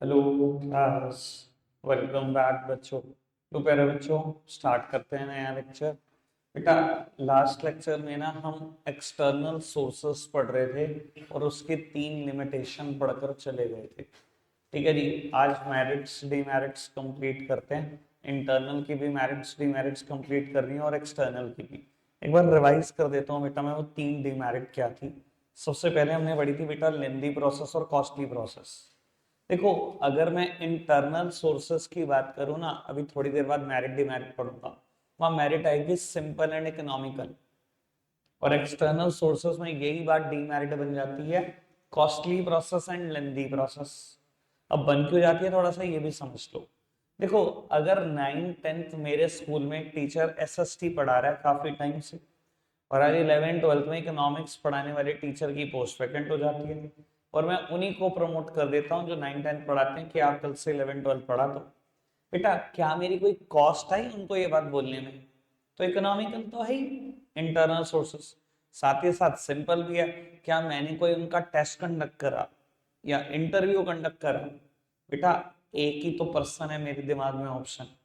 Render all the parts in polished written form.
Hello class. Welcome back बच्चों। तो प्यारे बच्चों, स्टार्ट करते हैं नया लेक्चर। बेटा, लास्ट लेक्चर में ना हम एक्सटर्नल सोर्सेस पढ़ रहे थे और उसके 3 लिमिटेशन पढ़कर चले गए थे। ठीक है जी। आज मेरिट्स डीमेरिट्स कंप्लीट करते हैं। इंटरनल की भी मेरिट्स डीमेरिट्स कंप्लीट करनी है और एक्सटर्नल की भी। एक बार रिवाइज कर देता हूँ बेटा, मैं वो 3 डीमेरिट क्या थी। सबसे पहले हमने पढ़ी थी बेटा लेंदी प्रोसेस और कॉस्टली प्रोसेस। देखो, अगर मैं इंटरनल सोर्सेस की बात करूं ना, अभी थोड़ी देर बाद मेरिट डिमेरिट पढ़ूंगा। वहां मेरिट आएगी सिंपल एंड इकोनॉमिकल, और एक्सटर्नल सोर्सेस में यही बात डीमेरिट बन जाती है, costly process and lengthy process. अब बन क्यों जाती है थोड़ा सा ये भी समझ लो। देखो, अगर 9th 10th मेरे स्कूल में टीचर एसएसटी पढ़ा रहा है काफी टाइम से, और आज 11th 12th में इकोनॉमिक्स पढ़ाने वाले टीचर की पोस्ट वैकेंट हो जाती है, और मैं उन्हीं को प्रमोट कर देता हूँ जो 9th 10th पढ़ाते हैं कि आप कल से 11th 12th पढ़ा दो। बेटा, क्या मेरी कोई कॉस्ट आई उनको ये बात बोलने में? तो इकोनॉमिकल तो है ही, इंटरनल सोर्सेस। साथ ही साथ सिंपल भी है, क्या मैंने कोई उनका टेस्ट कंडक्ट करा या इंटरव्यू कंडक्ट करा? बेटा, एक ही तो पर्सन है मेरे दिमाग में ऑप्शन।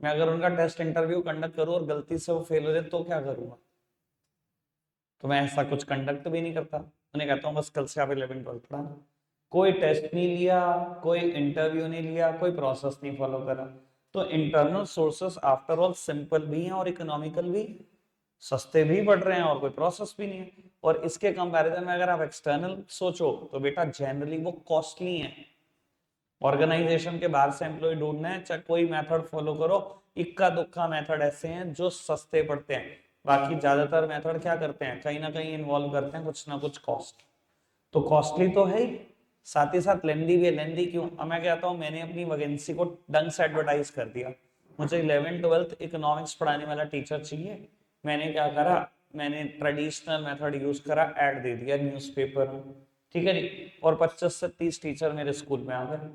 मैं अगर उनका टेस्ट इंटरव्यू कंडक्ट करूँ और गलती से वो फेल हो जाए तो क्या करूंगा? तो मैं ऐसा कुछ कंडक्ट भी नहीं करता। उन्हें कहता हूँ बस कल से आप 11th 12th पढ़ाना। कोई टेस्ट नहीं लिया, कोई इंटरव्यू नहीं लिया, कोई प्रोसेस नहीं फॉलो करा। तो internal sources after all simple भी हैं और इकोनॉमिकल भी, सस्ते भी पड़ रहे हैं और कोई प्रोसेस भी नहीं है। और इसके कंपैरिजन में अगर आप एक्सटर्नल सोचो तो बेटा जनरली वो कॉस्टली है। ऑर्गेनाइजेशन के बाहर से एम्प्लॉय ढूंढना है, चाहे कोई मेथड फॉलो करो, इक्का दुक्का मेथड ऐसे हैं जो सस्ते पड़ते हैं। बाकी ज्यादातर मेथड क्या करते हैं, कहीं ना कहीं इन्वॉल्व करते हैं कुछ ना कुछ कॉस्ट। तो कॉस्टली तो है ही, साथ ही साथ लेंदी भी है। लेंदी क्यों? अब मैं कहता हूँ मैंने अपनी वैकेंसी को ढंग से एडवर्टाइज कर दिया, मुझे 11th 12th इकोनॉमिक्स पढ़ाने वाला टीचर चाहिए। मैंने क्या करा, मैंने ट्रेडिशनल मेथड यूज करा, ऐड दे दिया न्यूज़पेपर में। ठीक है जी। और 25 से 30 टीचर मेरे स्कूल में आ गए।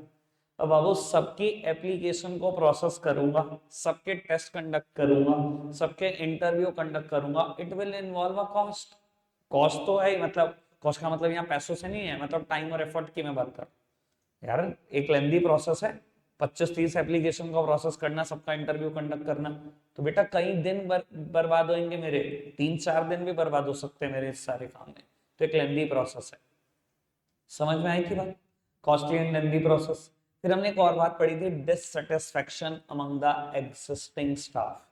अब बाबू सबकी एप्लीकेशन को प्रोसेस करूंगा, सबके टेस्ट कंडक्ट करूंगा, सबके इंटरव्यू कंडक्ट करूंगा, it will involve a cost. Cost तो है ही, मतलब कॉस्ट का मतलब यहाँ पैसों से नहीं है, मतलब टाइम और एफर्ट की मैं बात कर। यार, एक लेंदी प्रोसेस है, 25 30 एप्लीकेशन का प्रोसेस करना, सबका इंटरव्यू कंडक्ट करना। तो बेटा कई दिन बर्बाद होंगे मेरे, 3 4 दिन भी बर्बाद हो सकते हैं मेरे इस सारे काम में। तो एक लेंदी प्रोसेस है। समझ में आई थी बात? Costly and lengthy process. फिर हमने एक और बात पढ़ी थी, dissatisfaction among the existing staff.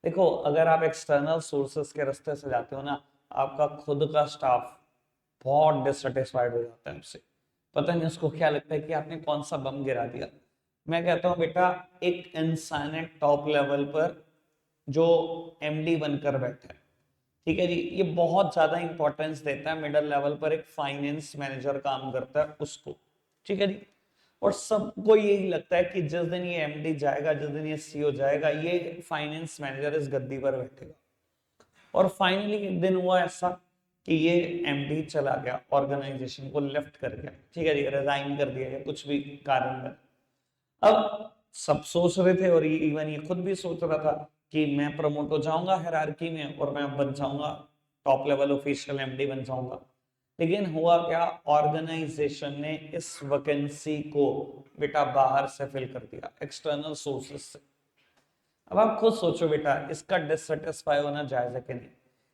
देखो, अगर आप एक्सटर्नल सोर्सेस के रास्ते से जाते हो ना, आपका खुद का स्टाफ बहुत डिससेटिस्फाइड हो जाता है आपसे। पता नहीं उसको क्या लगता है कि आपने कौन सा बम गिरा दिया। मैं कहता हूँ बेटा, एक इंसान है टॉप लेवल पर जो एमडी बनकर बैठा है, ठीक है जी, ये बहुत ज्यादा इंपॉर्टेंस देता है मिडिल लेवल पर एक फाइनेंस मैनेजर काम करता है उसको। ठीक है जी। और सबको यही लगता है कि जिस दिन ये एमडी जाएगा, जिस दिन ये सीईओ जाएगा, ये फाइनेंस मैनेजर इस गद्दी पर बैठेगा। और फाइनली एक दिन हुआ ऐसा कि ये एमडी चला गया, ऑर्गेनाइजेशन को लेफ्ट कर गया, ठीक है जी, रिजाइन कर दिया या कुछ भी कारण बना। अब सब सोच रहे थे, और इवन ये खुद भी सोच रहा था कि मैं प्रमोट हो जाऊंगा हायरार्की में और मैं बन जाऊंगा टॉप लेवल ऑफिशियल एमडी बन जाऊंगा। लेकिन हुआ क्या, ऑर्गेनाइजेशन ने इस वैकेंसी को बेटा बाहर से फिल कर दिया, एक्सटर्नल सोर्सेस से। अब आप खुद सोचो बेटा, इसका डिससेटिस्फाई होना जायज है कि नहीं?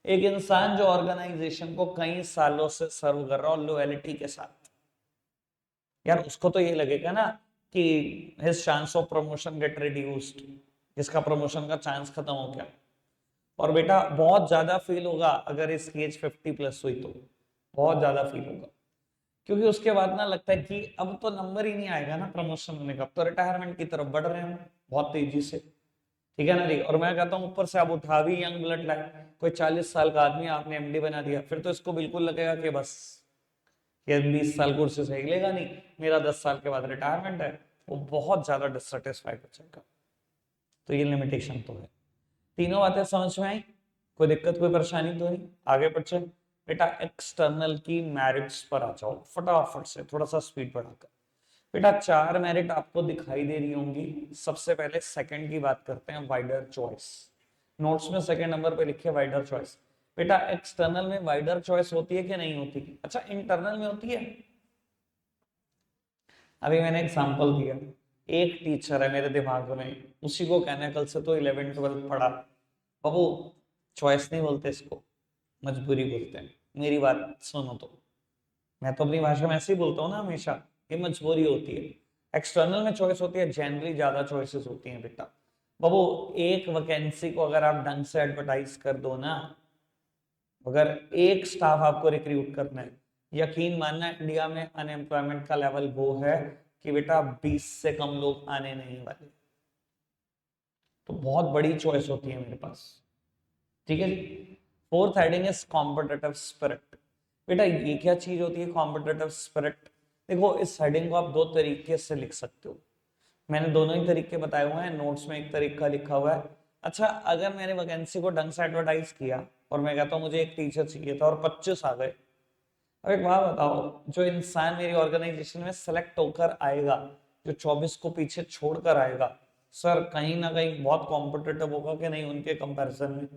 एक इंसान जो ऑर्गेनाइजेशन को कई सालों से सर्व कर रहा हो लॉयल्टी के साथ, यार उसको तो ये लगेगा ना कि his chance of promotion gate reduced, इसका प्रमोशन का चांस खत्म हो गया। और बेटा बहुत ज्यादा फील होगा अगर इसकी एज 50+ हुई तो, बहुत ज्यादा फील होगा। क्योंकि उसके बाद ना लगता है कि अब तो नंबर ही नहीं आएगा ना प्रमोशन होने का, अब तो रिटायरमेंट की तरफ बढ़ रहे हैं बहुत तेजी से। ठीक है ना जी। और मैं कहता हूँ ऊपर से आप उठा भी यंग ब्लड लाए, कोई 40 साल का आदमी आपने एमडी बना दिया, फिर तो इसको बिल्कुल लगेगा कि बस ये 20 साल कुर्सी से हिलेगा नहीं, मेरा 10 साल के बाद रिटायरमेंट है। वो बहुत ज्यादा डिससेटिस्फाइड हो जाएगा। तो ये लिमिटेशन तो है। तीनों बातें समझ में आई? कोई दिक्कत कोई परेशानी तो नहीं? आगे बढ़े बेटा, एक्सटर्नल की मेरिट्स पर आ जाओ फटाफट से, थोड़ा सा स्पीड बढ़ाकर। बेटा 4 मेरिट आपको दिखाई दे रही होंगी। सबसे पहले सेकंड की बात करते हैं, वाइडर चॉइस। नोट्स में सेकंड नंबर पे लिखे वाइडर चॉइस। बेटा एक्सटर्नल में वाइडर चॉइस होती है कि नहीं होती? अच्छा, इंटरनल में होती है। अभी मैंने एग्जाम्पल दिया, एक टीचर है मेरे दिमाग में, उसी को कहना है कल से तो 11th 12th पढ़ा। बाबू चॉइस नहीं बोलते इसको, मजबूरी बोलते हैं। मेरी बात सुनो तो, मैं तो अपनी भाषा में ऐसे ही बोलता हूँ ना हमेशा, ये मजबूरी होती है। एक्सटर्नल में चॉइस होती है, जनरली ज्यादा चॉइसेस होती हैं बेटा। बाबू एक वैकेंसी को अगर आप ढंग से एडवर्टाइज कर दो ना, अगर एक स्टाफ आपको रिक्रूट करना है, यकीन मानना इंडिया में अनएम्प्लॉयमेंट का लेवल वो है कि बेटा 20 से कम लोग आने नहीं वाले। तो बहुत बड़ी चॉइस होती है मेरे पास। ठीक है जी। Fourth heading is competitive spirit. बेटा ये क्या चीज होती है कॉम्पिटिटिव स्पिरिट? देखो इस हेडिंग को आप दो तरीके से लिख सकते हो, मैंने दोनों ही तरीके बताए हुए हैं, नोट्स में एक तरीका लिखा हुआ है। अच्छा, अगर मैंने वैकेंसी को ढंग से एडवर्टाइज किया और मैं कहता हूँ मुझे एक टीचर चाहिए था और 25 आ गए, अब एक बात बताओ, जो इंसान मेरी ऑर्गेनाइजेशन में सेलेक्ट होकर आएगा, जो 24 को पीछे छोड़कर आएगा, सर कहीं ना कहीं बहुत कॉम्पिटिटिव होगा कि नहीं उनके कंपैरिजन में?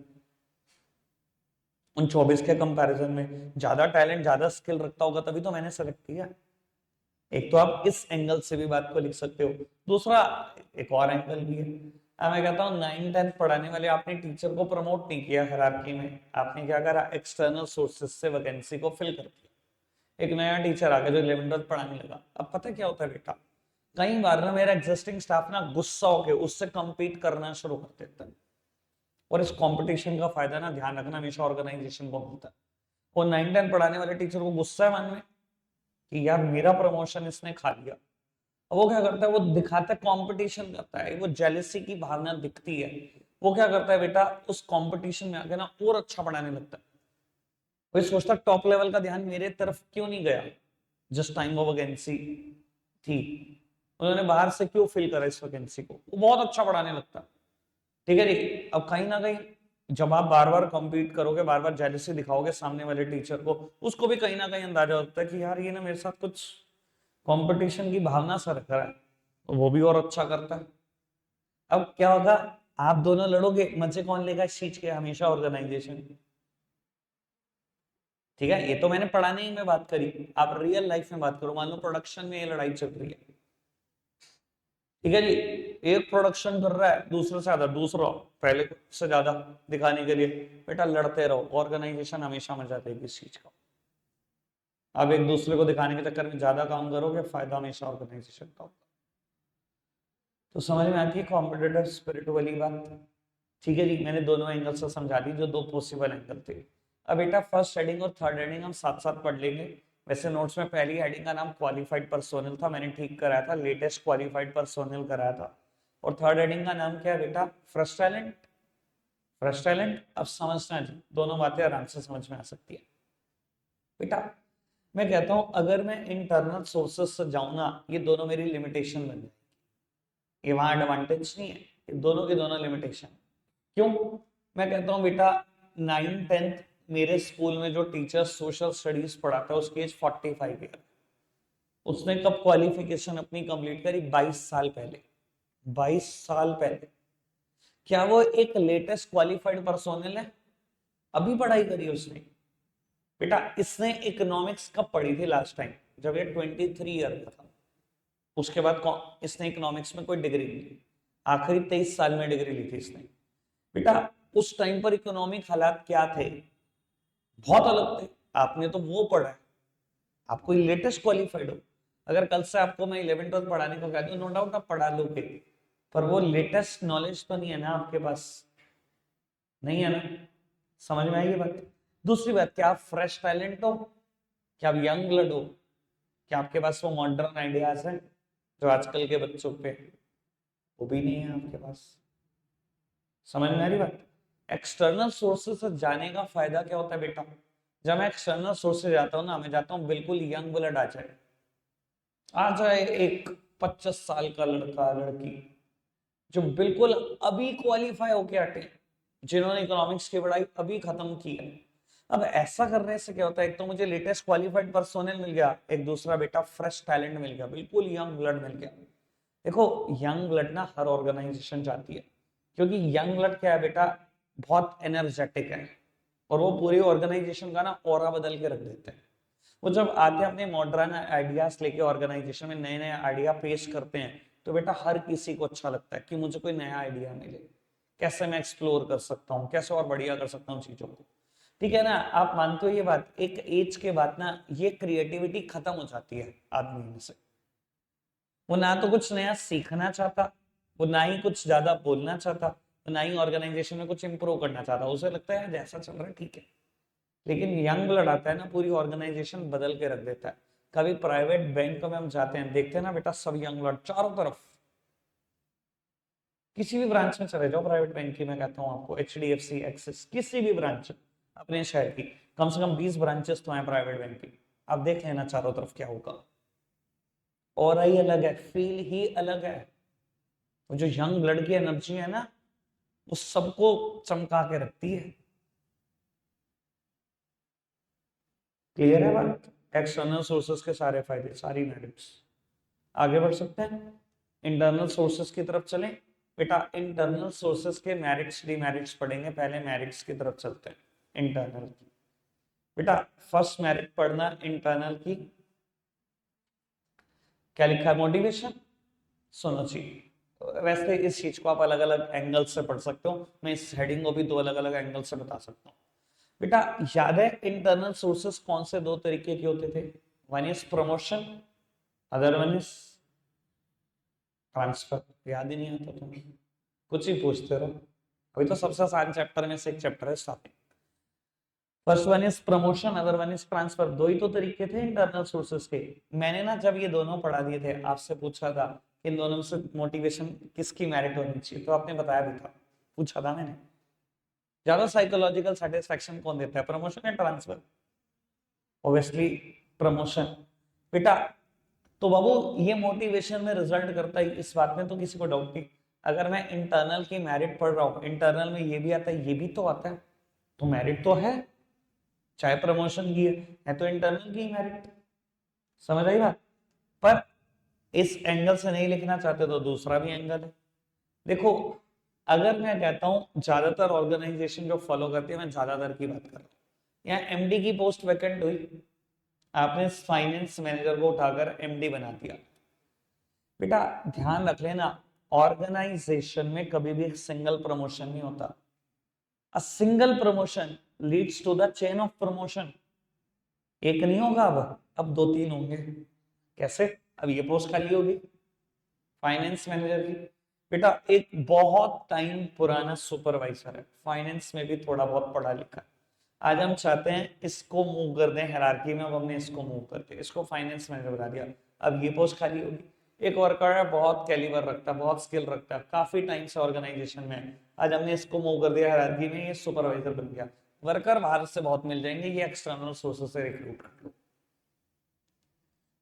उन 24 के कंपैरिजन में ज्यादा टैलेंट ज्यादा स्किल रखता होगा, तभी तो मैंने सेलेक्ट किया। एक तो आप इस एंगल से भी बात को लिख सकते हो, दूसरा एक और एंगल भी है। अब मैं कहता हूँ 9th 10th पढ़ाने वाले आपने टीचर को प्रमोट नहीं किया हायरार्की में, आपने क्या करा, एक्सटर्नल सोर्सेज से वैकेंसी को फिल कर दिया। एक नया टीचर आ गया जो 11th 12th पढ़ाने लगा। अब पता क्या होता है बेटा, कई बार ना मेरा एग्जिस्टिंग स्टाफ ना गुस्सा होकर उससे compete करना शुरू कर देता है, और इस कंपटीशन का फायदा ना ध्यान रखना हमेशा ऑर्गेनाइजेशन को मिलता है। वो 9th 10th पढ़ाने वाले टीचर को गुस्सा है मन में कि यार मेरा प्रमोशन इसने खा लिया। अब वो क्या करता है, वो दिखाता है, कंपटीशन करता है, वो जेलसी की भावना दिखती है। वो क्या करता है बेटा, उस कंपटीशन में आके ना और अच्छा पढ़ाने लगता है। वो सोचता है टॉप लेवल का ध्यान मेरे तरफ क्यों नहीं गया, जिस टाइम वो वैकेंसी थी उन्होंने बाहर से क्यों फिल करा इस वैकेंसी को, वो बहुत अच्छा पढ़ाने लगता है। ठीक है जी। अब कहीं ना कहीं जब आप बार बार compete करोगे, बार बार जेलसी दिखाओगे सामने वाले टीचर को, उसको भी कहीं ना कहीं अंदाजा होता है कि यार ये ना मेरे साथ कुछ कंपटीशन की भावना सा रख रहा है, तो वो भी और अच्छा करता है। अब क्या होगा, आप दोनों लड़ोगे, मजे कौन लेगा इस चीज के, हमेशा ऑर्गेनाइजेशन। ठीक है, ये तो मैंने पढ़ाने ही में बात करी, आप रियल लाइफ में बात करो, मान लो प्रोडक्शन में ये लड़ाई चल रही है। ठीक है जी, एक प्रोडक्शन कर रहा है दूसरे से ज्यादा, दूसरा पहले से ज्यादा दिखाने के लिए, बेटा लड़ते रहो, ऑर्गेनाइजेशन हमेशा मजा देगी इस चीज का। आप एक दूसरे को दिखाने के चक्कर में ज्यादा काम करोगे, फायदा हमेशा ऑर्गेनाइजेशन का होगा। तो समझ में आती है कॉम्पिटिटिव स्पिरिट वाली बात? ठीक है जी, मैंने दोनों एंगल से समझा दी, जो दो पॉसिबल एंगल थे। अब बेटा फर्स्ट हेडिंग और थर्ड हेडिंग हम साथ साथ पढ़ लेंगे। वैसे नोट्स में पहली हेडिंग का नाम क्वालिफाइड पर्सोनल था, मैंने ठीक कराया था, लेटेस्ट क्वालिफाइड पर्सोनल कराया था। और थर्ड हेडिंग का नाम क्या है बेटा, फ्रेश टैलेंट। फ्रेश टैलेंट, अब समझना जी, दोनों बातें आराम से समझ में आ सकती है बेटा। मैं कहता हूं अगर मैं इंटरनल सोर्सेस से जाऊं ना, ये दोनों मेरी लिमिटेशन बन जाए, ये वहां एडवांटेज नहीं है, ये दोनों की दोनों लिमिटेशन। क्यों? मैं कहता हूँ बेटा 9th 10th मेरे स्कूल में जो टीचर सोशल स्टडीज पढ़ाता है उसकी एज 45 ईयर। उसने कब क्वालिफिकेशन अपनी कंप्लीट करी, 22 साल पहले। 22 साल पहले। क्या वो एक लेटेस्ट क्वालिफाइड पर्सोनल है? अभी पढ़ाई करी उसने। बेटा इसने इकोनॉमिक्स कब पढ़ी थी लास्ट टाइम, जब ये 23 ईयर का था। उसके बाद इसने इकोनॉमिक्स में कोई डिग्री नहीं ली, आखिरी 23 साल में डिग्री ली थी इसने। बेटा उस टाइम पर इकोनॉमिक हालात क्या थे, बहुत अलग थे। आपने तो वो पढ़ा है, आप कोई लेटेस्ट क्वालिफाइड हो। अगर कल से आपको मैं 11th 12th पढ़ाने को कह दूं, नो डाउट आप पढ़ा लोगे, पर वो लेटेस्ट नॉलेज तो नहीं है ना आपके पास, नहीं है ना। समझ में आई ये बात? दूसरी बात, क्या आप फ्रेश टैलेंट हो, क्या आप यंग ब्लड हो, क्या आपके पास वो मॉडर्न आइडियाज हैं जो आजकल के बच्चों पे, वो भी नहीं है आपके पास। समझ में आ रही बात? एक्सटर्नल सोर्सेस से जाने का फायदा क्या होता है बेटा, जब मैं एक्सटर्नल सोर्स से जाता हूँ ना, मैं जाता हूँ बिल्कुल यंग ब्लड आ जाए एक 25 साल का लड़का लड़की जो बिल्कुल अभी क्वालिफाई होके हटे, जिन्होंने इकोनॉमिक्स की पढ़ाई अभी खत्म की है। अब ऐसा करने से क्या होता है, एक तो मुझे लेटेस्ट क्वालिफाइड पर्सोनल मिल गया, एक दूसरा बेटा फ्रेश टैलेंट मिल गया, बिल्कुल यंग ब्लड मिल गया। देखो यंग ब्लड ना हर ऑर्गेनाइजेशन चाहती है, क्योंकि यंग ब्लड क्या है बेटा, बहुत एनर्जेटिक है, और वो पूरी ऑर्गेनाइजेशन का ना ऑरा बदल के रख देते हैं। वो जब आते हैं अपने मॉडर्न आइडियाज लेके ऑर्गेनाइजेशन में नए नए आइडिया पेश करते हैं, तो बेटा हर किसी को अच्छा लगता है कि मुझे कोई नया आइडिया मिले, कैसे मैं एक्सप्लोर कर सकता हूँ, कैसे और बढ़िया कर सकता हूँ चीजों को। ठीक है ना, आप मानते हो ये बात, एक एज के बाद ना ये क्रिएटिविटी खत्म हो जाती है आदमी में से। वो ना तो कुछ नया सीखना चाहता, वो ना ही कुछ ज्यादा बोलना चाहता, ना ही ऑर्गेनाइजेशन में कुछ इंप्रूव करना चाहता। उसे लगता है जैसा चल रहा है ठीक है। लेकिन यंग ब्लड आता है ना, पूरी ऑर्गेनाइजेशन बदल के रख देता है। कभी प्राइवेट बैंक में हम जाते हैं, देखते हैं ना बेटा, सब यंग ब्लड चारों तरफ। किसी भी ब्रांच में चले जाओ प्राइवेट बैंक की, मैं कहता हूँ आपको, HDFC, एक्सिस, किसी भी ब्रांच अपने शहर की, कम से कम 20 ब्रांचेस तो हैं प्राइवेट बैंक की। आप देख लेना चारों तरफ क्या होगा, और ही अलग है, फील ही अलग है। वो जो यंग ब्लड की एनर्जी है ना, वो सबको चमका के रखती है। क्लियर है बात? एक्सटर्नल सोर्सेस के सारे फायदे, सारी मेरिट्स। आगे बढ़ सकते हैं, इंटरनल सोर्सेस की तरफ चलें। बेटा इंटरनल सोर्सेस के मेरिट्स डिमेरिट्स पढ़ेंगे, पहले मेरिट्स की तरफ चलते हैं इंटरनल की। बेटा फर्स्ट मेरिट पढ़ना इंटरनल की, क्या लिखा है? मोटिवेशन। सुनो जी, वैसे इस चीज को आप अलग अलग एंगल से पढ़ सकते हो, मैं इस हेडिंग को भी दो अलग अलग एंगल से बता सकता हूँ। बेटा याद है इंटरनल सोर्सेस कौन से दो तरीके के होते थे? One is promotion, other one is transfer. याद ही नहीं आता तुम्हें? कुछ ही पूछते रहो। अभी तो सबसे आसान चैप्टर में से एक चैप्टर है starting. First one is promotion, other one is transfer. दो ही तो तरीके थे इंटरनल सोर्सेस के। मैंने ना जब ये दोनों पढ़ा दिए थे, आपसे पूछा था इन दोनों में से मोटिवेशन किसकी मेरिट होनी चाहिए, तो आपने बताया भी था, पूछा था मैंने, ज्यादा साइकोलॉजिकल सेटिस्फेक्शन कौन देता है, प्रमोशन या ट्रांसफर? Obviously promotion. बेटा तो बाबू ये मोटिवेशन में रिजल्ट करता है, इस बात में तो किसी को डाउट नहीं। अगर मैं इंटरनल की मेरिट पढ़ रहा हूँ, इंटरनल में ये भी आता है, ये भी तो आता है, तो मेरिट तो है, चाहे प्रमोशन की है तो इंटरनल की मेरिट। समझ आई बात? पर इस एंगल से नहीं लिखना चाहते तो दूसरा भी एंगल है। देखो, अगर मैं कहता हूं ज्यादातर ऑर्गेनाइजेशन जो फॉलो करती है, मैं ज्यादातर की बात कर रहा हूं, यहाँ MD की पोस्ट वैकेंट हुई, आपने फाइनेंस मैनेजर को उठाकर MD बना दिया। बेटा ध्यान रख लेना, ऑर्गेनाइजेशन में कभी भी एक सिंगल प्रमोशन नहीं होता। A single promotion leads to the chain of promotion. एक नहीं होगा, अब दो तीन होंगे। कैसे? अब ये पोस्ट खाली होगी फाइनेंस मैनेजर की। बेटा एक बहुत टाइम पुराना सुपरवाइजर है, फाइनेंस में भी थोड़ा बहुत पढ़ा लिखा है, आज हम चाहते हैं इसको मूव कर दें हायरार्की में, अब हमने इसको मूव करके इसको फाइनेंस मैनेजर बना दिया। अब ये पोस्ट खाली होगी। एक वर्कर है, बहुत कैलिबर रखता है, बहुत स्किल रखता है, काफी टाइम से ऑर्गेनाइजेशन में है, आज हमने इसको मूव कर दिया हायरार्की में, ये सुपरवाइजर बन गया। वर्कर बाहर से बहुत मिल जाएंगे, ये एक्सटर्नल सोर्सेस से रिक्रूट कर लो।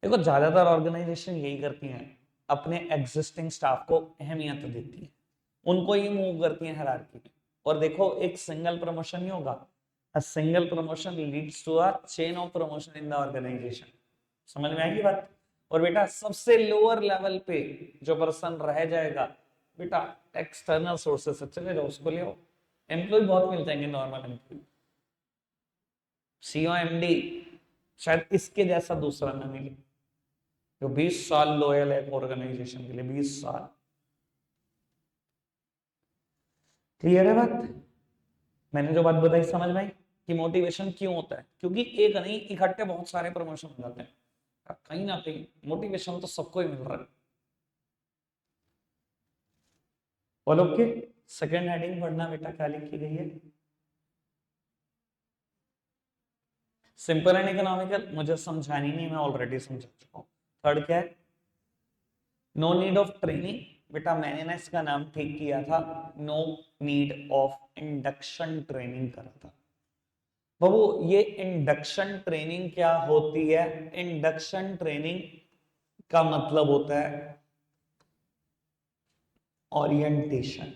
देखो ज्यादातर ऑर्गेनाइजेशन यही करती हैं, अपने एग्जिस्टिंग स्टाफ को अहमियत देती है, उनको ही मूव करती है हायरार्की में। और देखो एक सिंगल प्रमोशन नहीं होगा, a single promotion leads to a chain of promotion in the organisation. समझ में आएगी बात? और बेटा सबसे लोअर लेवल पे जो पर्सन रह जाएगा, बेटा एक्सटर्नल सोर्सेस से चले जाओ, उसको ले आओ। एम्प्लॉय बहुत मिल जाएंगे, नॉर्मल एम्प्लॉय, CEO MD, शायद इसके जैसा दूसरा ना मिले जो 20 साल लॉयल है ऑर्गेनाइजेशन के लिए, 20 साल। क्लियर है बात? मैंने जो बात बताई समझ में आई कि मोटिवेशन क्यों होता है? क्योंकि एक नहीं, इकट्ठे बहुत सारे प्रमोशन हो जाते हैं, कहीं ना कहीं मोटिवेशन तो सबको ही मिल रहा है। बोलो के सेकंड हेडिंग पढ़ना बेटा, क्या लिखी गई है? सिंपल एंड इकोनॉमिकल मुझे समझानी नहीं, मैं ऑलरेडी समझा चुका हूं। थर्ड क्या है? No need of training. बेटा मैंने ना इसका नाम ठीक किया था, no need of induction training करा था। बाबू ये इंडक्शन ट्रेनिंग क्या होती है? इंडक्शन ट्रेनिंग का मतलब होता है ओरिएंटेशन।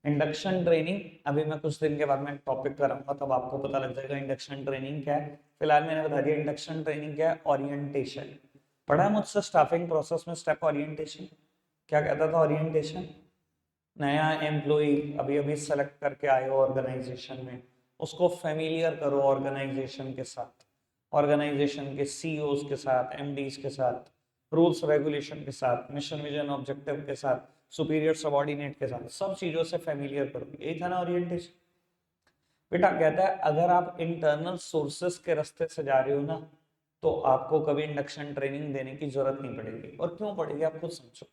इंडक्शन ट्रेनिंग अभी मैं कुछ दिन के बाद में टॉपिक कराऊंगा, तब आपको पता लग जाएगा इंडक्शन ट्रेनिंग क्या है। फिलहाल मैंने बता दिया इंडक्शन ट्रेनिंग क्या है, ओरिएंटेशन। पढ़ा है मुझसे स्टाफिंग प्रोसेस में स्टेप ओरिएंटेशन? क्या कहता था ओरिएंटेशन? नया एम्प्लॉय अभी अभी सेलेक्ट करके आए हो ऑर्गेनाइजेशन में, उसको फेमिलियर करो ऑर्गेनाइजेशन के साथ, ऑर्गेनाइजेशन के सीईओज के साथ, एमडीज के साथ, रूल्स रेगुलेशन के साथ, मिशन विजन ऑब्जेक्टिव के साथ, सुपीरियर सबॉर्डिनेट के साथ, सब चीजों से फेमिलियर करोगे। यही था ना ओरिएंटेशन। बेटा कहता है अगर आप इंटरनल सोर्सेस के रास्ते से जा रहे हो ना, तो आपको कभी इंडक्शन ट्रेनिंग देने की जरूरत नहीं पड़ेगी। और क्यों पड़ेगी आप खुद समझो।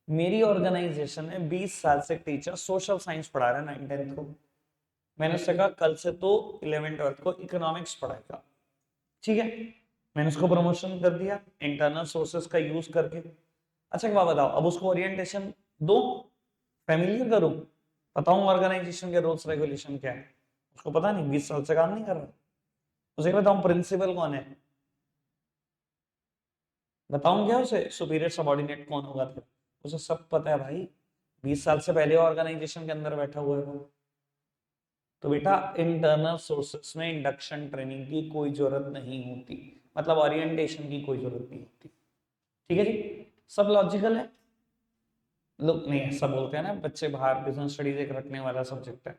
मेरी ऑर्गेनाइजेशन में 20 साल से टीचर सोशल साइंस पढ़ा रहा है 9th 10th को। मैंने उससे कहा कल से तो 11th 12th को इकोनॉमिक्स पढ़ाएगा, ठीक है। मैंने उसको प्रमोशन कर दिया इंटरनल सोर्सेस का यूज करके। अच्छा एक बात बताओ, अब उसको ओरिएंटेशन दो, फैमिलियर करूं, बताऊं ऑर्गेनाइजेशन के रूल्स रेगुलेशन क्या है, उसको पता नहीं, 20 साल से काम नहीं कर रहा। उसे बताऊं प्रिंसिपल कौन है, बताऊं क्या उसे सुपीरियर सबॉर्डिनेट कौन होगा, फिर उसे सब पता है भाई, 20 साल से पहले ऑर्गेनाइजेशन के अंदर बैठा हुआ है वो। तो बेटा इंटरनल सोर्सेस में इंडक्शन ट्रेनिंग की कोई जरूरत नहीं होती, मतलब ओरिएंटेशन की कोई जरूरत नहीं होती, ठीक है जी। सब लॉजिकल है। लोग नहीं ऐसा बोलते हैं ना बच्चे बाहर, बिजनेस स्टडीज एक रटने वाला सब्जेक्ट है।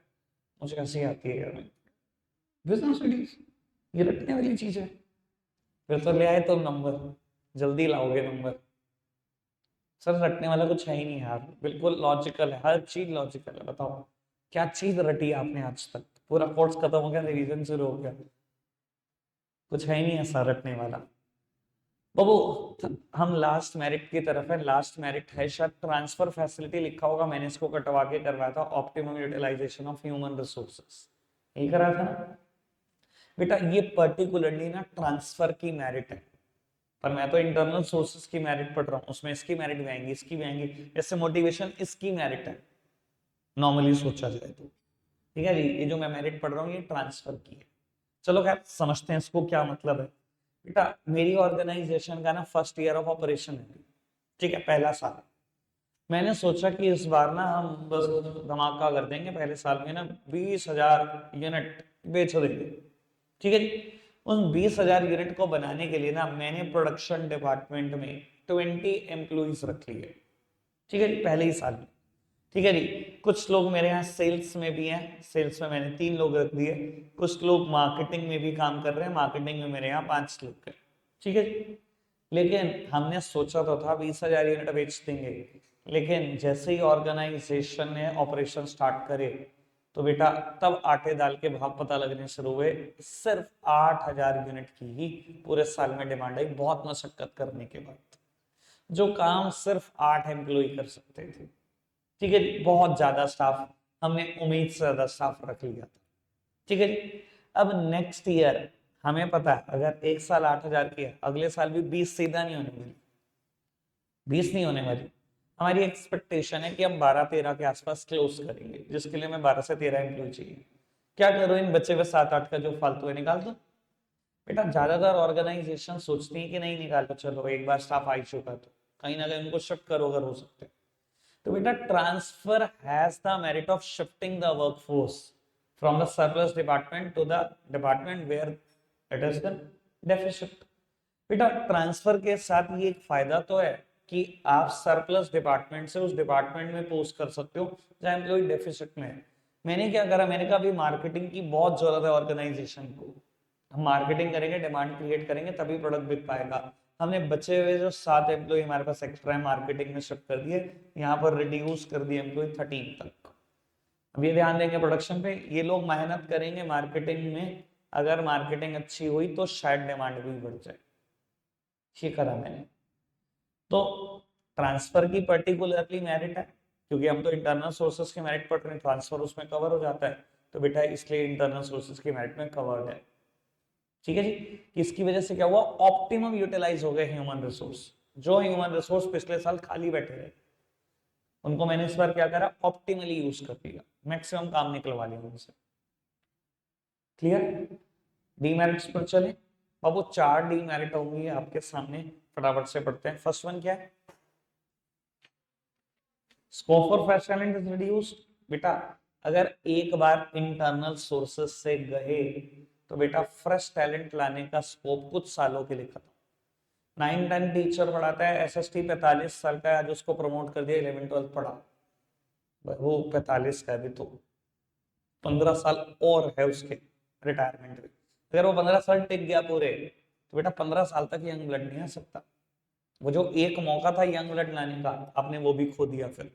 मुझे हंसी आती है यार, बिजनेस स्टडीज ये रटने वाली चीज है। फिर तो ले आए तो नंबर, जल्दी लाओगे नंबर। सर रटने वाला कुछ है ही नहीं यार, बिल्कुल लॉजिकल है, हर चीज लॉजिकल है। बताओ क्या चीज रटी आपने आज तक, पूरा कोर्स खत्म हो गया, रिवीजन शुरू हो गया, कुछ है ही नहीं ऐसा रटने वाला। बाबू हम लास्ट मेरिट की तरफ है। लास्ट मेरिट है शायद ट्रांसफर फैसिलिटी लिखा होगा, मैंने इसको कटवा के करवाया था, optimum utilisation of human resources, यही करा था ना बेटा। ये पर्टिकुलरली ना ट्रांसफर की मेरिट है, पर मैं तो इंटरनल सोर्सेस की मेरिट पढ़ रहा हूँ, उसमें इसकी मेरिट भी आएंगी, इसकी भी आएंगी। जैसे मोटिवेशन इसकी मेरिट है नॉर्मली सोचा जाए तो, ठीक है जी। ये जो मैं मेरिट पढ़ रहा हूँ ये ट्रांसफर की है। चलो खैर समझते हैं इसको क्या मतलब है। बेटा मेरी ऑर्गेनाइजेशन का ना फर्स्ट ईयर ऑफ ऑपरेशन है, ठीक है, पहला साल। मैंने सोचा कि इस बार ना हम बस धमाका कर देंगे, पहले साल में ना 20,000 यूनिट बेच देंगे, ठीक है जी। उन 20,000 यूनिट को बनाने के लिए ना मैंने प्रोडक्शन डिपार्टमेंट में 20 एम्प्लॉइज रख लिए, ठीक है जी, पहले ही साल में, ठीक है जी। कुछ लोग मेरे यहाँ सेल्स में भी हैं, सेल्स में मैंने 3 लोग रख दिए। कुछ लोग मार्केटिंग में भी काम कर रहे हैं, मार्केटिंग में मेरे यहाँ 5 लोग हैं, ठीक है जी। लेकिन हमने सोचा तो था 20,000 यूनिट बेच देंगे, लेकिन जैसे ही ऑर्गेनाइजेशन ने ऑपरेशन स्टार्ट करे तो बेटा तब आटे दाल के भाव पता लगने शुरू हुए। सिर्फ 8,000 यूनिट की ही पूरे साल में डिमांड आई, बहुत मशक्कत करने के बाद, जो काम सिर्फ 8 एम्प्लॉय कर सकते थे, ठीक है जी। बहुत ज्यादा स्टाफ, हमने उम्मीद से ज्यादा स्टाफ रख लिया था, ठीक है जी। अब नेक्स्ट ईयर हमें पता है अगर एक साल 8,000 किया, अगले साल भी 20 सीधा नहीं होने वाली, 20 नहीं होने वाली। हमारी एक्सपेक्टेशन है कि हम 12-13 के आसपास क्लोज करेंगे, जिसके लिए मैं 12 से 13 एम्प्लॉय चाहिए। क्या करो इन बच्चे हुए 7-8 का जो फालतू है निकाल दो। बेटा ज्यादातर ऑर्गेनाइजेशन सोचती है कि नहीं निकालो, चलो एक बार स्टाफ आ ही चुका तो कहीं ना कहीं उनको शिफ्ट करो अगर हो सकते हैं। तो बेटा transfer has the merit of shifting the workforce from the surplus department to the department where it is the deficit. बेटा ट्रांसफर के साथ ये एक फायदा तो है कि आप सरप्लस डिपार्टमेंट से उस डिपार्टमेंट में पोस्ट कर सकते हो जहां एम्प्लॉय डेफिसिट में है। मैंने क्या करा, मैंने कहा अभी मार्केटिंग की बहुत जरूरत है ऑर्गेनाइजेशन को, हम मार्केटिंग करेंगे, डिमांड क्रिएट करेंगे, तभी प्रोडक्ट बिक पाएगा। हमने बचे हुए जो 7 एम्प्लॉय हमारे पास एक्स्ट्रा है मार्केटिंग में शिफ्ट कर दिए, यहाँ पर रिड्यूस कर दिए एम्प्लॉय 13 तक। अब ये ध्यान देंगे प्रोडक्शन पे, ये लोग मेहनत करेंगे मार्केटिंग में, अगर मार्केटिंग अच्छी हुई तो शायद डिमांड भी बढ़ जाए, ये करा मैंने। तो ट्रांसफर की पर्टिकुलरली मेरिट है, क्योंकि हम तो इंटरनल सोर्सेस की मेरिट पढ़ रहे हैं, ट्रांसफर उसमें कवर हो जाता है, तो बेटा इसलिए इंटरनल सोर्सेस की मेरिट में कवर्ड है, ठीक है जी। इसकी वजह से क्या हुआ, ऑप्टिमम यूटिलाइज हो गए ह्यूमन रिसोर्स। जो ह्यूमन रिसोर्स पिछले साल खाली बैठे रहे उनको मैंने इस बार क्या करा, ऑप्टिमली यूज कर दिया, मैक्सिमम काम निकलवा लिया उनसे, क्लियर। डीमेरिट्स पर चले बाबू, 4 डीमेरिट होंगी आपके सामने, फटाफट से पढ़ते हैं। फर्स्ट वन क्या है, scope for fresh talent is reduced. बेटा अगर एक बार इंटरनल सोर्सेस से गए तो बेटा फ्रेश टैलेंट लाने का स्कोप कुछ सालों के लिए खत्म। 9-10 टीचर पढ़ाता है, एसएसटी 45 साल का है, आज उसको प्रमोट कर दिया, 11-12 पढ़ा, वो 45 का है, अभी तो 15 साल और है उसके रिटायरमेंट में, अगर वो 15 साल टिक गया पूरे, तो बेटा 15 साल तक यंग ब्लड नहीं आ सकता। वो जो एक मौका था यंग ब्लड लाने का, आपने वो भी खो दिया। फिर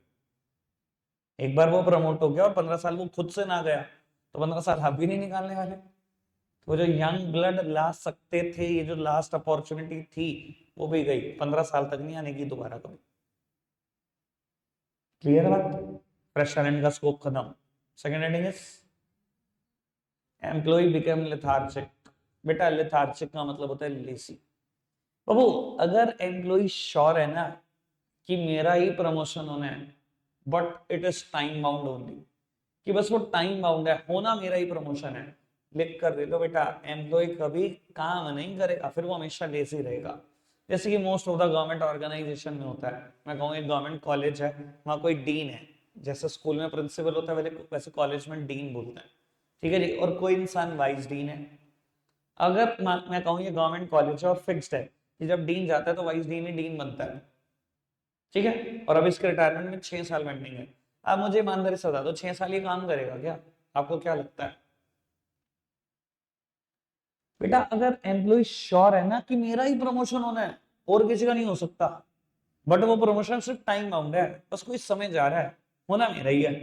एक बार वो प्रमोट हो गया और 15 साल वो खुद से ना गया, तो 15 साल आप भी नहीं निकालने वाले। तो वो जो यंग ब्लड ला सकते थे, ये जो लास्ट अपॉर्चुनिटी थी, वो भी गई। 15 साल तक नहीं आने की दोबारा कभी। क्लियर बात? प्रेशर एंड का स्कोप खत्म। Second heading is employ become lethargic. बेटा लेथार्जिक का मतलब होता है लेसी। बाबू अगर एम्प्लॉय श्योर है ना कि मेरा ही प्रमोशन होना है, but it is time bound only, कि बस वो टाइम बाउंड है, होना मेरा ही प्रमोशन है, लिख कर दे दो बेटा, एम्प्लॉय कभी काम नहीं करेगा, फिर वो हमेशा लेजी रहेगा। जैसे कि most of the government organisation में होता है। मैं कहूँ एक गवर्नमेंट कॉलेज है, वहाँ कोई डीन है, जैसे स्कूल में प्रिंसिपल होता है वैसे कॉलेज में डीन बोलते हैं, ठीक है जी। और कोई इंसान वाइस डीन है। अगर मैं कहूँ ये गवर्नमेंट कॉलेज है और फिक्स्ड है कि जब डीन जाता है तो वाइस डीन ही डीन बनता है, ठीक है। और अब इसके रिटायरमेंट में 6 साल पेंडिंग है। आप मुझे ईमानदारी से बता दो, 6 साल ये काम करेगा क्या? आपको क्या लगता है? बेटा अगर एम्प्लॉय श्योर है ना कि मेरा ही प्रमोशन होना है और किसी का नहीं हो सकता, बट वो प्रमोशन सिर्फ टाइम बाउंड है, बस कोई समय जा रहा है, होना मेरा ही है,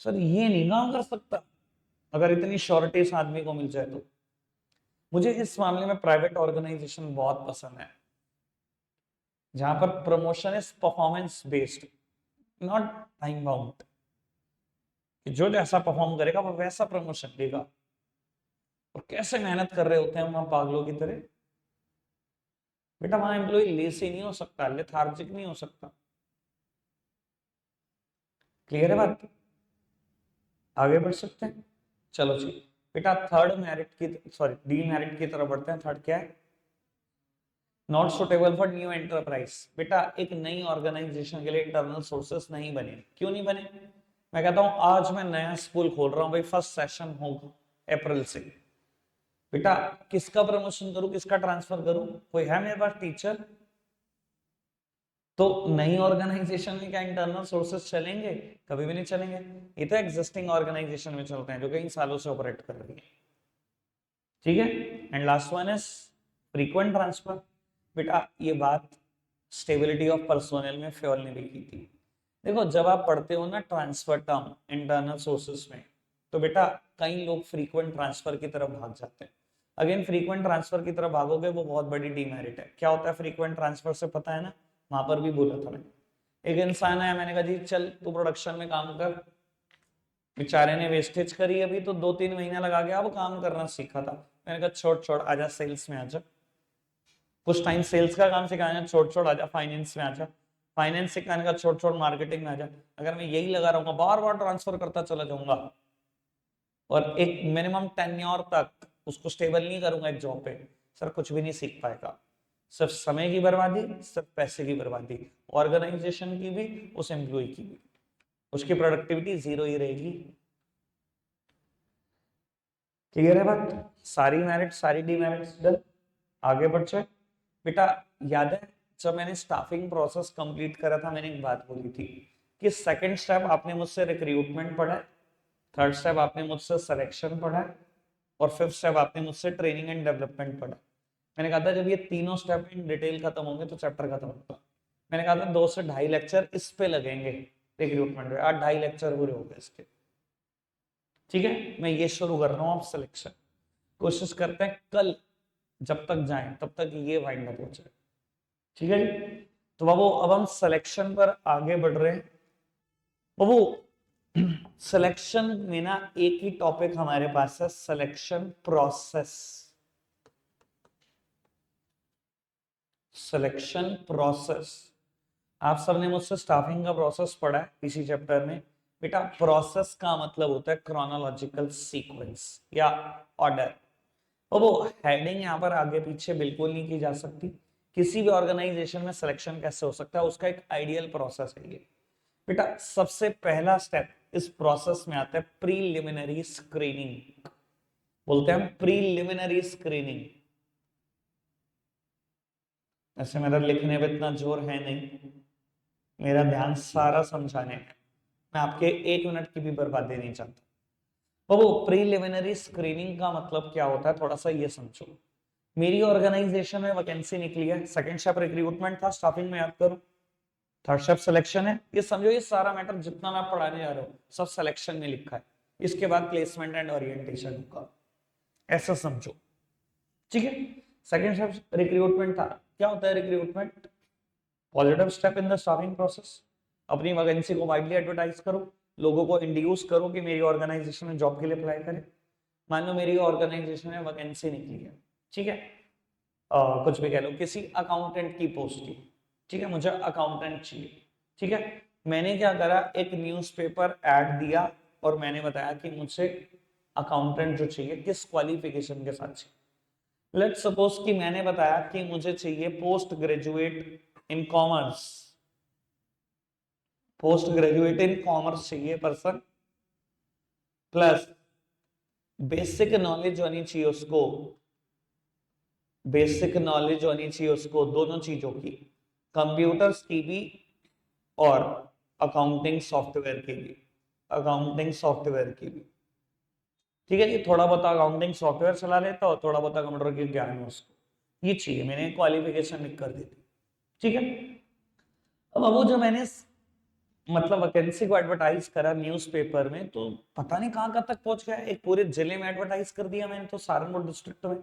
सर ये नहीं काम कर सकता। अगर इतनी श्योरिटी इस आदमी को मिल जाए तो। मुझे इस मामले में प्राइवेट ऑर्गेनाइजेशन बहुत पसंद है, जहां पर promotion is performance based, not time bound, कि जो जैसा परफॉर्म करेगा वो वैसा प्रमोशन देगा। और कैसे मेहनत कर रहे होते हैं वहां पागलों की तरह। बेटा वहां एम्प्लॉय लेजी नहीं हो सकता, लेथार्जिक नहीं हो सकता। क्लियर है बात? आगे बढ़ सकते हैं? चलो जी बेटा, थर्ड मेरिट की, सॉरी डी मेरिट की तरफ बढ़ते हैं। थर्ड क्या है? Not suitable for new enterprise. बेटा एक नई ऑर्गेनाइजेशन के लिए इंटरनल सोर्सेस नहीं बने। क्यों नहीं बने? मैं कहता हूं आज मैं नया स्कूल खोल रहा हूं भाई, फर्स्ट सेशन होगा अप्रैल से। बेटा किसका प्रमोशन करूं, किसका ट्रांसफर करूं? कोई है मेरे पास टीचर? तो नई ऑर्गेनाइजेशन में क्या इंटरनल सोर्सेस चलेंगे? कभी भी नहीं चलेंगे। ये तो एग्जिस्टिंग ऑर्गेनाइजेशन में चलते हैं जो कई सालों से ऑपरेट कर रही है, ठीक है। And last one is frequent transfer. बेटा ये बात स्टेबिलिटी ऑफ पर्सोनल में फ्योल ने भी की थी। देखो जब आप पढ़ते हो ना ट्रांसफर टर्म इंटरनल सोर्सेस में, तो बेटा कई लोग फ्रीक्वेंट ट्रांसफर की तरफ भाग जाते हैं। अगेन फ्रीक्वेंट ट्रांसफर की तरफ भागोगे वो बहुत बड़ी डीमेरिट है। क्या होता है फ्रीक्वेंट ट्रांसफर से, पता है ना? वहां पर भी बोला था मैंने, एक इंसान है, मैंने कहा जी चल तू प्रोडक्शन में काम कर, बेचारे ने वेस्टेज करी, अभी तो 2-3 महीना लगा गया, अब काम करना सीखा था। मैंने कहा छोड़ छोड़ आजा सेल्स में आजा, कुछ टाइम सेल्स का काम सिखाया, छोड़ छोड़ आजा फाइनेंस में आजा, फाइनेंस सिखाने का छोड़ छोड़ मार्केटिंग में आजा। अगर मैं यही लगा रहूंगा बार बार ट्रांसफर करता चला जाऊंगा और एक मिनिमम टेन्योर तक उसको स्टेबल नहीं करूंगा एक जॉब पे, सर कुछ भी नहीं सीख पाएगा। सिर्फ समय की बर्बादी, सिर्फ पैसे की बर्बादी, ऑर्गेनाइजेशन की भी, उस एम्प्लॉय की भी, उसकी प्रोडक्टिविटी जीरो ही रहेगी। क्लियर है बात? सारी मेरिट सारी डीमेरिट्स डन। आगे बढ़ चले बेटा। याद है जब मैंने स्टाफिंग प्रोसेस कंप्लीट करा था, मैंने एक बात बोली थी कि सेकंड स्टेप आपने मुझसे रिक्रूटमेंट पढ़ा है, थर्ड स्टेप आपने मुझसे सिलेक्शन पढ़ा है, और फिफ्थ स्टेप आपने मुझसे ट्रेनिंग एंड डेवलपमेंट पढ़ा। मैंने कहा था जब ये तीनों स्टेप इन डिटेल खत्म होंगे तो चैप्टर खत्म होगा। मैंने कहा था 2 से 2.5 लेक्चर इस पे लगेंगे रिक्रूटमेंट पे, आज 2.5 लेक्चर पूरे हो गए इसके, ठीक है। मैं ये शुरू कर रहा हूँ आप सिलेक्शन, कोशिश करते हैं कल जब तक जाएं तब तक ये वाइंड अप हो जाए, ठीक है जी। तो बाबू अब हम सिलेक्शन पर आगे बढ़ रहे हैं। बाबू सिलेक्शन में ना एक ही टॉपिक हमारे पास है, सिलेक्शन प्रोसेस। सिलेक्शन प्रोसेस, आप सबने मुझसे स्टाफिंग का प्रोसेस पढ़ा है इसी चैप्टर में। बेटा प्रोसेस का मतलब होता है क्रोनोलॉजिकल सीक्वेंस या ऑर्डर। और वो हेडिंग यहाँ पर आगे पीछे बिल्कुल नहीं की जा सकती। किसी भी ऑर्गेनाइजेशन में सिलेक्शन कैसे हो सकता है, उसका एक आइडियल प्रोसेस है ये। बेटा सबसे पहला स्टेप इस प्रोसेस में आता है प्रीलिमिनरी स्क्रीनिंग, बोलते हैं प्रीलिमिनरी स्क्रीनिंग। ऐसे मेरा लिखने पे इतना जोर है नहीं, मेरा ध्यान सारा समझाने में, मैं आपके 1 मिनट की भी बर्बादी नहीं चाहता। तो वो प्रीलिमिनरी स्क्रीनिंग का मतलब क्या होता है, थोड़ा सा ये समझो। मेरी ऑर्गेनाइजेशन में वैकेंसी निकली है, सेकंड स्टेप रिक्रूटमेंट था, स्टाफिंग में याद करो। थर्ड स्टेप सिलेक्शन है। ये समझो, ये सारा मैटर जितना मैं पढ़ाने जा रहा हूँ सब सिलेक्शन में लिखा है। इसके बाद प्लेसमेंट एंड ओरिएंटेशन होगा, ऐसा समझो, ठीक है। सेकंड स्टेप रिक्रूटमेंट था। क्या होता है recruitment? Positive step in the staffing process. अपनी वैकेंसी को वाइडली एडवर्टाइज करो, लोगों को इंड्यूस करो कि मेरी ऑर्गेनाइजेशन में जॉब के लिए अप्लाई करें। मान लो मेरी ऑर्गेनाइजेशन में वैकेंसी निकली है, ठीक है, कुछ भी कह लो, किसी अकाउंटेंट की पोस्ट की, ठीक है, मुझे अकाउंटेंट चाहिए, ठीक है। मैंने क्या करा, एक न्यूज़पेपर ऐड दिया और मैंने बताया कि मुझे अकाउंटेंट जो चाहिए किस क्वालिफिकेशन के साथ चाहिए। लेट सपोज कि मैंने बताया कि मुझे चाहिए post graduate in commerce, post graduate in commerce चाहिए पर्सन, प्लस बेसिक नॉलेज होनी चाहिए उसको, बेसिक नॉलेज होनी चाहिए उसको दोनों चीजों की, कंप्यूटर्स की भी और अकाउंटिंग सॉफ्टवेयर की भी, अकाउंटिंग सॉफ्टवेयर की भी, ठीक है। ये थोड़ा बहुत अकाउंटिंग सॉफ्टवेयर चला लेता और थोड़ा बहुत कंप्यूटर के ज्ञान है उसको, ये चाहिए। मैंने क्वालिफिकेशन लिख कर दी थी, ठीक है। अब वो जो मैंने मतलब वैकेंसी को एडवर्टाइज करा न्यूज़पेपर में, तो पता नहीं कहां कहां तक पहुंच गया, एक पूरे जिले में एडवर्टाइज कर दिया मैंने तो, सहारनपुर डिस्ट्रिक्ट में।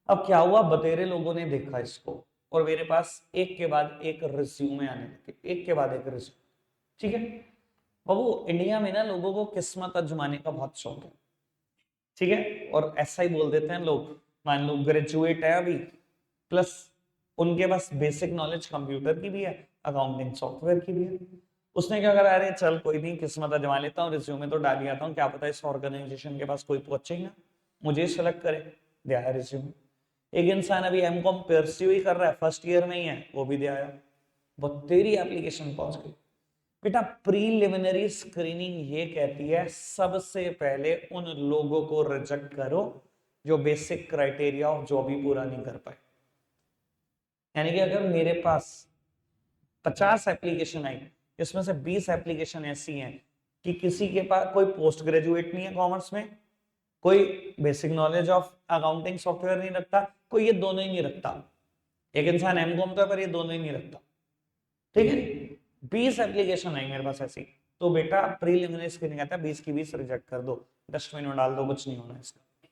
अब क्या हुआ, बतेरे लोगों ने देखा इसको और मेरे पास एक के बाद एक रिज्यूमे आने लगे, एक के बाद एक रिज्यूमे, ठीक है। बाबू इंडिया में ना लोगों को किस्मत आजमाने का बहुत शौक है, ठीक है, और ऐसा ही बोल देते हैं लोग। मान लो ग्रेजुएट है अभी, प्लस उनके पास बेसिक नॉलेज कंप्यूटर की भी है, अकाउंटिंग सॉफ्टवेयर की भी है। उसने क्या करा, अरे चल कोई नहीं, किस्मत आजमा लेता हूँ, रिज्यूमे तो डाल ही आता हूँ, क्या पता इस ऑर्गेनाइजेशन के पास कोई पहुंचे ही ना, मुझे सेलेक्ट करे, दिया है रिज्यूमे। एक इंसान अभी एमकॉम परस्यू ही कर रहा है, फर्स्ट ईयर में ही है, वो भी दिया है, बहुत तेरी एप्लीकेशन पहुंच गई। बेटा प्रीलिमिनरी स्क्रीनिंग ये कहती है सबसे पहले उन लोगों को रिजेक्ट करो जो बेसिक क्राइटेरिया ऑफ जॉब ही पूरा नहीं कर पाए। यानी कि अगर मेरे पास 50 एप्लीकेशन आई, इसमें से 20 एप्लीकेशन ऐसी हैं कि किसी के पास कोई पोस्ट ग्रेजुएट नहीं है कॉमर्स में, कोई basic knowledge of accounting software नहीं रखता, कोई ये दोनों ही नहीं रखता, एक इंसान एमकॉम का पर ये दोनों ही नहीं रखता, ठीक है। 20 एप्लीकेशन आई मेरे पास ऐसी, तो बेटा प्रीलिमिनरी स्क्रीनिंग आता है, 20 की 20 रिजेक्ट कर दो, डस्टबिन में डाल दो, कुछ नहीं होना इसका।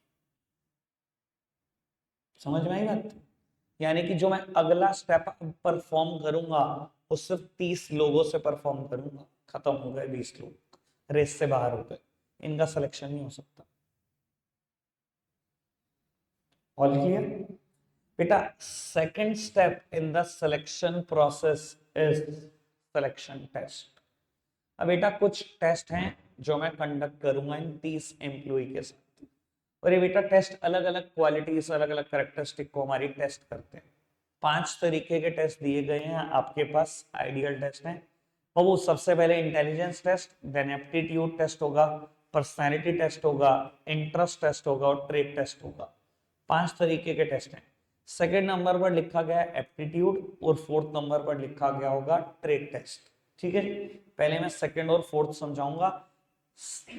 समझ में आई बात? यानी कि जो मैं अगला स्टेप परफॉर्म करूंगा वो सिर्फ 30 लोगों से परफॉर्म करूंगा, खत्म हो गए 20 लोग, रेस से बाहर हो गए, इनका सिलेक्शन नहीं हो सकता। All clear? बेटा second step in the selection process is selection test. अब बेटा कुछ टेस्ट हैं जो मैं कंडक्ट करूंगा इन 30 एम्प्लॉय के साथ, और ये बेटा टेस्ट अलग अलग क्वालिटीज, अलग अलग कैरेक्टरिस्टिक को हमारी टेस्ट करते हैं। 5 तरीके के टेस्ट दिए गए हैं आपके पास, आइडियल टेस्ट हैं। और वो सबसे पहले intelligence test, then aptitude test होगा, पर्सनैलिटी टेस्ट होगा, इंटरेस्ट टेस्ट होगा और ट्रेड टेस्ट होगा। 5 तरीके के टेस्ट हैं। सेकेंड नंबर पर लिखा गया है एप्टीट्यूड और फोर्थ नंबर पर लिखा गया होगा ट्रेड टेस्ट, ठीक है। पहले मैं सेकेंड और फोर्थ समझाऊंगा।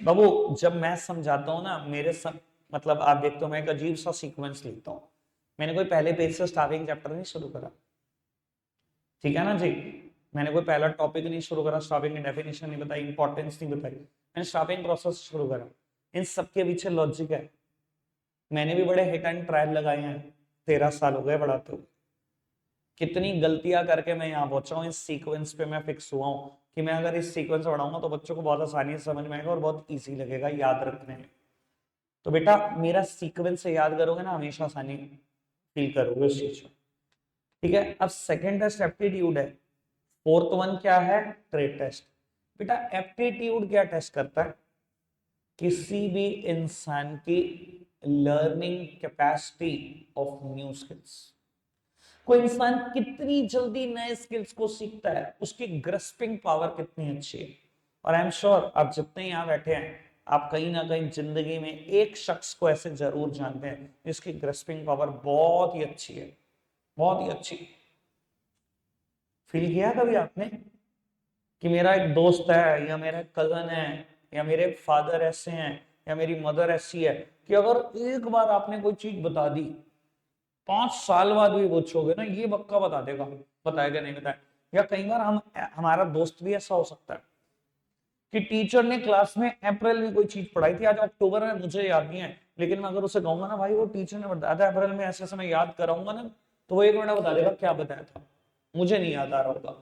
बाबू जब मैं समझाता हूँ ना, मेरे मतलब आप देखते हो मैं एक अजीब सा सीक्वेंस लिखता हूँ। मैंने कोई पहले पेज से स्टार्टिंग चैप्टर नहीं शुरू करा, ठीक है ना जी। मैंने कोई पहला टॉपिक नहीं शुरू करा, स्टार्टिंग की डेफिनेशन नहीं बताई, इंपॉर्टेंस नहीं बताई, मैंने स्टार्टिंग प्रोसेस शुरू करा। इन सबके पीछे लॉजिक है। मैंने भी बड़े हिट एंड ट्रायल लगाए हैं, 13 साल हो गए पढ़ाते हुए। कितनी गलतियां करके मैं यहाँ पहुंचा हूँ, इस सीक्वेंस पे मैं फिक्स हुआ हूँ कि मैं अगर इस सीक्वेंस पढ़ाऊंगा तो बच्चों को बहुत आसानी से समझ में आएगा और बहुत ईजी लगेगा याद रखने में। तो बेटा मेरा सीक्वेंस से याद करोगे ना, हमेशा आसानी फील करोगे उस चीज में, ठीक है। अब सेकेंड टेस्ट एप्टीट्यूड है, फोर्थ वन क्या है, ट्रेड टेस्ट। बेटा एप्टीट्यूड क्या टेस्ट करता है, किसी भी इंसान की learning capacity of new skills. कोई इंसान कितनी जल्दी नए स्किल्स को सीखता है, उसकी ग्रस्पिंग पावर कितनी अच्छी है। और आई एम श्योर आप जितने यहाँ बैठे हैं, आप कहीं ना कहीं जिंदगी में एक शख्स को ऐसे जरूर जानते हैं जिसकी ग्रस्पिंग पावर बहुत ही अच्छी है, बहुत ही अच्छी। फील किया कभी आपने कि मेरा एक दोस्त है या मेरा कजन है या मेरे फादर ऐसे हैं या मेरी मदर ऐसी है कि अगर एक बार आपने कोई चीज बता दी 5 साल बाद भी पूछोगे ना, ये पक्का बता देगा, बताएगा नहीं बताया। या कई बार हमारा दोस्त भी ऐसा हो सकता है कि टीचर ने क्लास में अप्रैल में कोई चीज पढ़ाई थी, आज अक्टूबर में मुझे याद नहीं है, लेकिन मैं अगर उसे कहूंगा ना भाई वो टीचर ने बताया था अप्रैल में ऐसे समय याद कराऊंगा ना, तो वो 1 मिनट बता देगा क्या बताया था, मुझे नहीं याद आ रहा होगा।